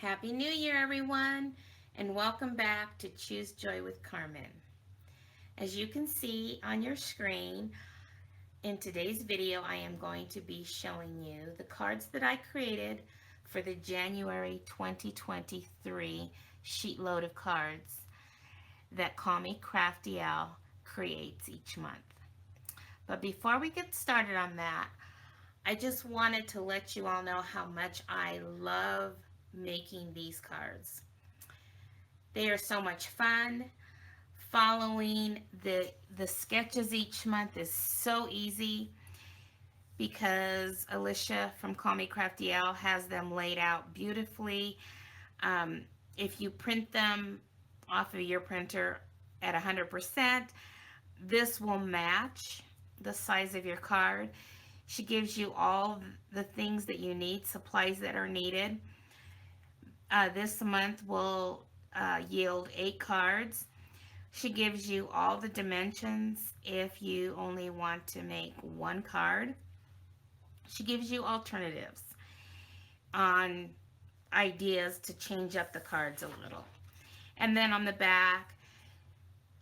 Happy New Year, everyone, and welcome back to Choose Joy with Carmen. As you can see on your screen, in today's video, I am going to be showing you the cards that I created for the January 2023 sheet load of cards that Call Me Crafty Al creates each month. But before we get started on that, I just wanted to let you all know how much I love making these cards. They are so much fun. Following the sketches each month is so easy because Alicia from Call Me Crafty Al has them laid out beautifully. Um, if you print them off of your printer at 100%, this will match the size of your card. She gives you all the things that you need, supplies that are needed. This month will yield 8 cards. She gives you all the dimensions if you only want to make one card. She gives you alternatives on ideas to change up the cards a little. And then on the back,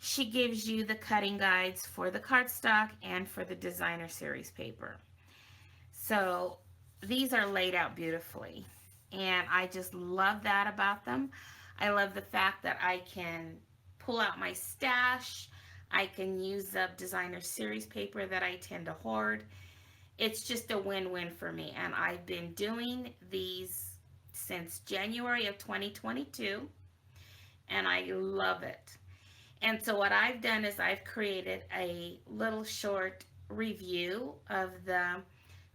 she gives you the cutting guides for the cardstock and for the designer series paper. So these are laid out beautifully, and I just love that about them. I love the fact that I can pull out my stash. I can use up designer series paper that I tend to hoard. It's just a win-win for me, and I've been doing these since January of 2022, and I love it. And so what I've done is I've created a little short review of the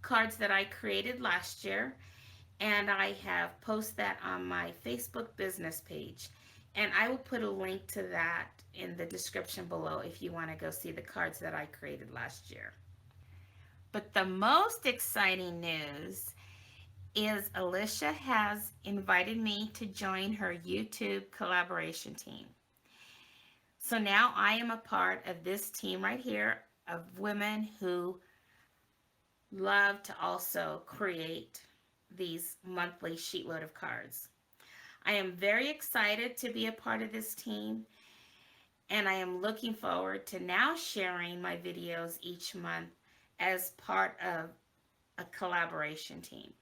cards that I created last year, and I have posted that on my Facebook business page. And I will put a link to that in the description below if you want to go see the cards that I created last year. But the most exciting news is Alicia has invited me to join her YouTube collaboration team. So now I am a part of this team right here of women who love to also create these monthly sheet load of cards. I am very excited to be a part of this team, and I am looking forward to now sharing my videos each month as part of a collaboration team.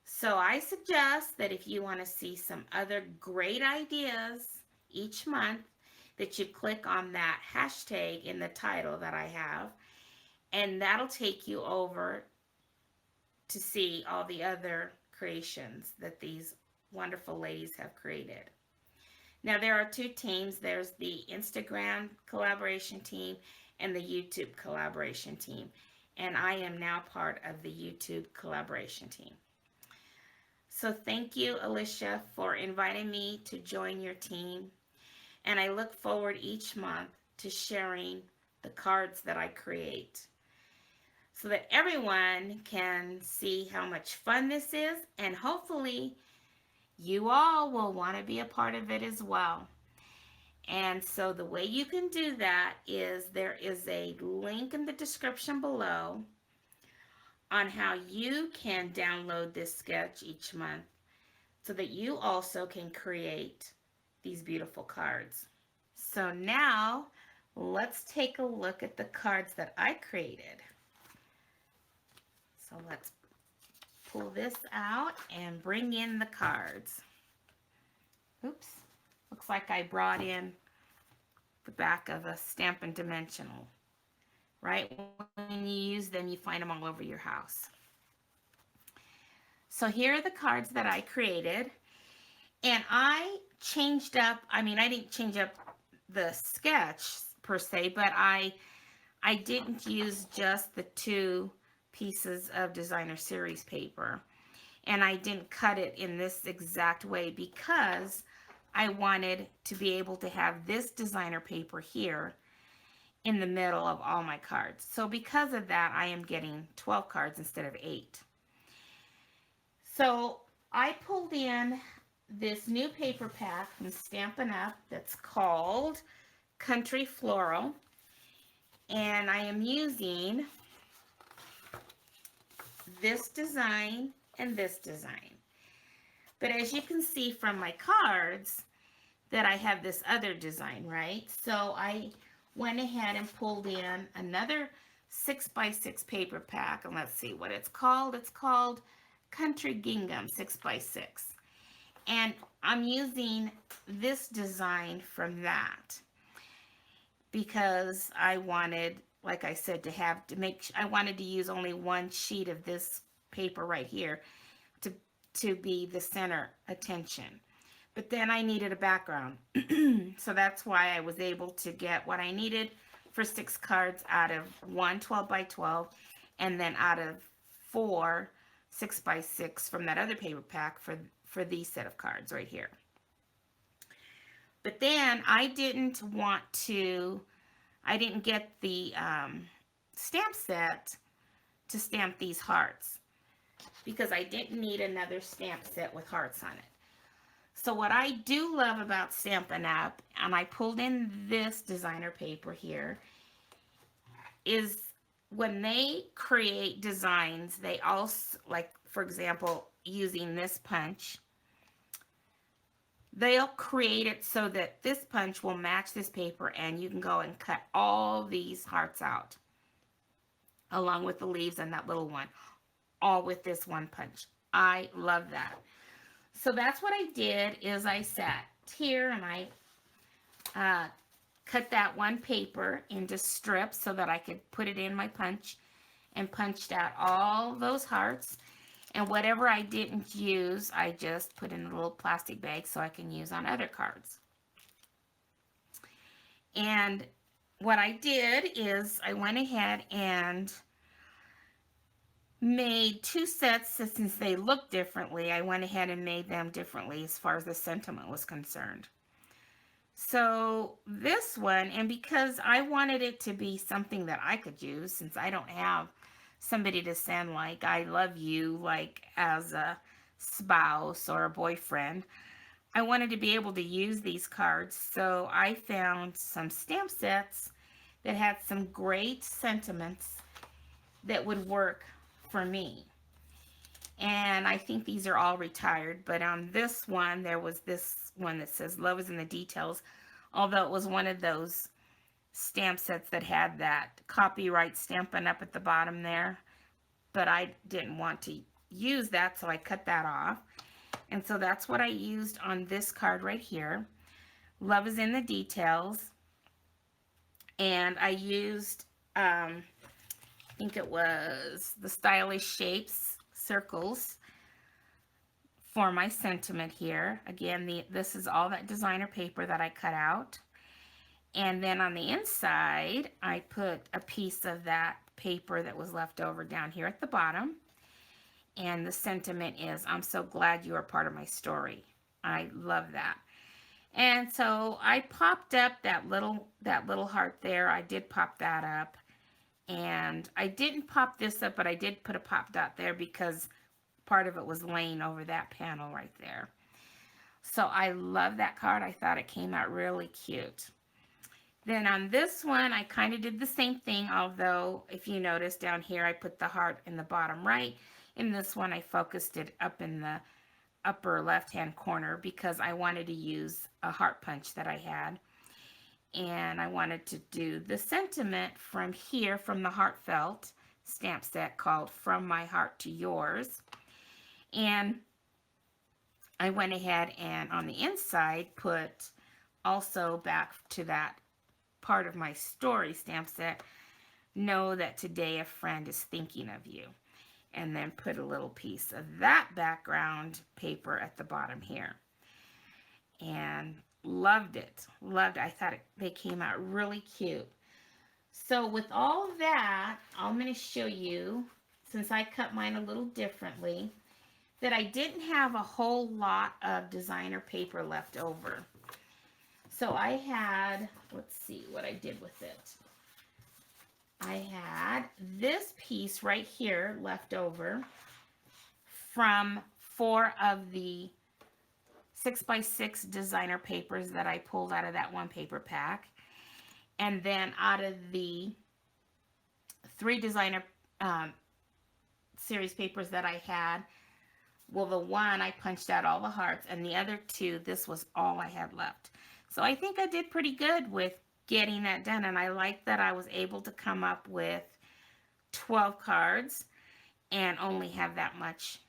So I suggest that if you want to see some other great ideas each month, that you click on that hashtag in the title that I have, and that'll take you over to see all the other creations that these wonderful ladies have created. Now there are 2 teams. There's the Instagram collaboration team and the YouTube collaboration team. And I am now part of the YouTube collaboration team. So thank you, Alicia, for inviting me to join your team. And I look forward each month to sharing the cards that I create so that everyone can see how much fun this is, and hopefully you all will want to be a part of it as well. And so the way you can do that is there is a link in the description below on how you can download this sketch each month so that you also can create these beautiful cards. So now let's take a look at the cards that I created. So let's pull this out and bring in the cards. Oops, looks like I brought in the back of a Stampin' Dimensional. Right when you use them, you find them all over your house. So here are the cards that I created, and I changed up, I didn't change up the sketch per se, but I didn't use just the 2 pieces of designer series paper, and I didn't cut it in this exact way because I wanted to be able to have this designer paper here in the middle of all my cards. So because of that, I am getting 12 cards instead of 8. So I pulled in this new paper pack from Stampin' Up! That's called Country Floral, and I am using this design and this design. But as you can see from my cards, that I have this other design, right? So I went ahead and pulled in another 6x6 paper pack, and let's see what it's called. It's called Country Gingham 6x6. And I'm using this design from that because I wanted, like I said, I wanted to use only one sheet of this paper right here to be the center attention. But then I needed a background. So that's why I was able to get what I needed for 6 cards out of one 12x12 and then out of 4 6x6 from that other paper pack for these set of cards right here. But then I didn't get the stamp set to stamp these hearts because I didn't need another stamp set with hearts on it. So what I do love about Stampin' Up, and I pulled in this designer paper here, is when they create designs, they also, like for example, using this punch, they'll create it so that this punch will match this paper and you can go and cut all these hearts out along with the leaves and that little one, all with this one punch. I love that. So that's what I did is I sat here and I cut that one paper into strips so that I could put it in my punch and punched out all those hearts. And whatever I didn't use, I just put in a little plastic bag so I can use on other cards. And what I did is I went ahead and made 2 sets, since they look differently. I went ahead and made them differently as far as the sentiment was concerned. So this one, and because I wanted it to be something that I could use, since I don't have somebody to send like I love you, like as a spouse or a boyfriend, I wanted to be able to use these cards. So I found some stamp sets that had some great sentiments that would work for me. And I think these are all retired, but on this one, there was this one that says love is in the details, although it was one of those stamp sets that had that copyright Stampin' Up at the bottom there, but I didn't want to use that, so I cut that off. And so that's what I used on this card right here. Love is in the details. And I used, I think it was the Stylish Shapes circles for my sentiment here. Again, this is all that designer paper that I cut out. And then on the inside, I put a piece of that paper that was left over down here at the bottom. And the sentiment is, I'm so glad you are part of my story. I love that. And so I popped up that little heart there. I did pop that up. And I didn't pop this up, but I did put a pop dot there because part of it was laying over that panel right there. So I love that card. I thought it came out really cute. Then on this one, I kind of did the same thing, although if you notice down here, I put the heart in the bottom right. In this one, I focused it up in the upper left-hand corner because I wanted to use a heart punch that I had. And I wanted to do the sentiment from here, from the Heartfelt stamp set called From My Heart to Yours. And I went ahead and on the inside put also back to that part of my story stamp set, know that today a friend is thinking of you. And then put a little piece of that background paper at the bottom here. And loved it. Loved it. I thought they came out really cute. So with all of that, I'm going to show you, since I cut mine a little differently, that I didn't have a whole lot of designer paper left over. So I had, let's see what I did with it. I had this piece right here left over from 4 of the 6x6 designer papers that I pulled out of that one paper pack. And then out of the 3 designer series papers that I had, well, the one I punched out all the hearts, and the other two, this was all I had left. So I think I did pretty good with getting that done, and I like that I was able to come up with 12 cards and only have that much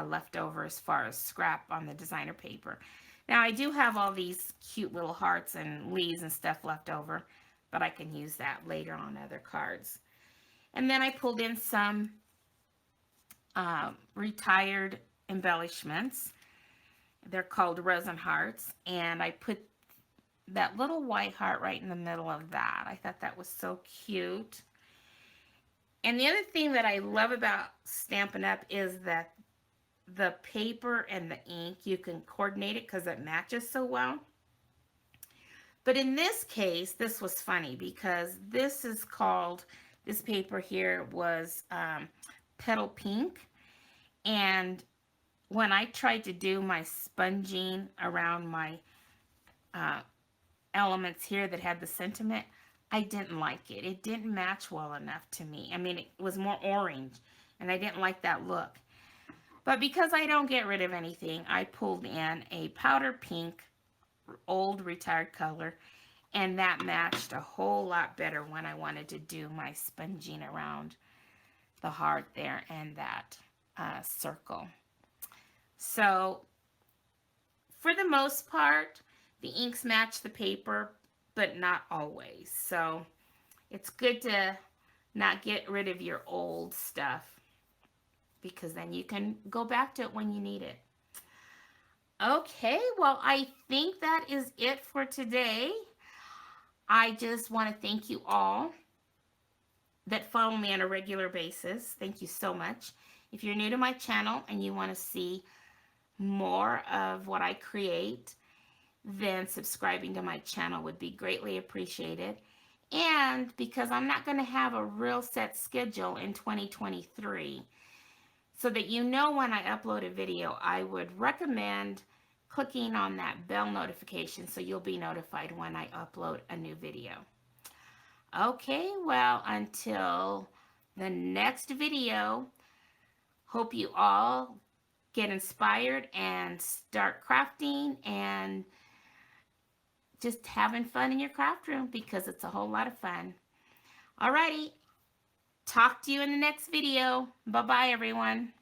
left over as far as scrap on the designer paper. Now I do have all these cute little hearts and leaves and stuff left over, but I can use that later on other cards. And then I pulled in some retired embellishments. They're called resin hearts, and I put that little white heart right in the middle of that. I thought that was so cute. And the other thing that I love about Stampin' Up! Is that the paper and the ink, you can coordinate it because it matches so well. But in this case, this was funny because this paper here was Petal Pink. And when I tried to do my sponging around my elements here that had the sentiment, I didn't like it. It didn't match well enough to me. I mean, it was more orange, and I didn't like that look. But because I don't get rid of anything, I pulled in a powder pink, old retired color, and that matched a whole lot better when I wanted to do my sponging around the heart there and that circle. So for the most part, the inks match the paper, but not always. So it's good to not get rid of your old stuff, because then you can go back to it when you need it. Okay, well, I think that is it for today. I just want to thank you all that follow me on a regular basis. Thank you so much. If you're new to my channel and you want to see more of what I create, then subscribing to my channel would be greatly appreciated. And because I'm not going to have a real set schedule in 2023, so that you know when I upload a video, I would recommend clicking on that bell notification so you'll be notified when I upload a new video. Okay, well, until the next video, hope you all get inspired and start crafting and just having fun in your craft room, because it's a whole lot of fun. Alrighty, talk to you in the next video. Bye-bye, everyone.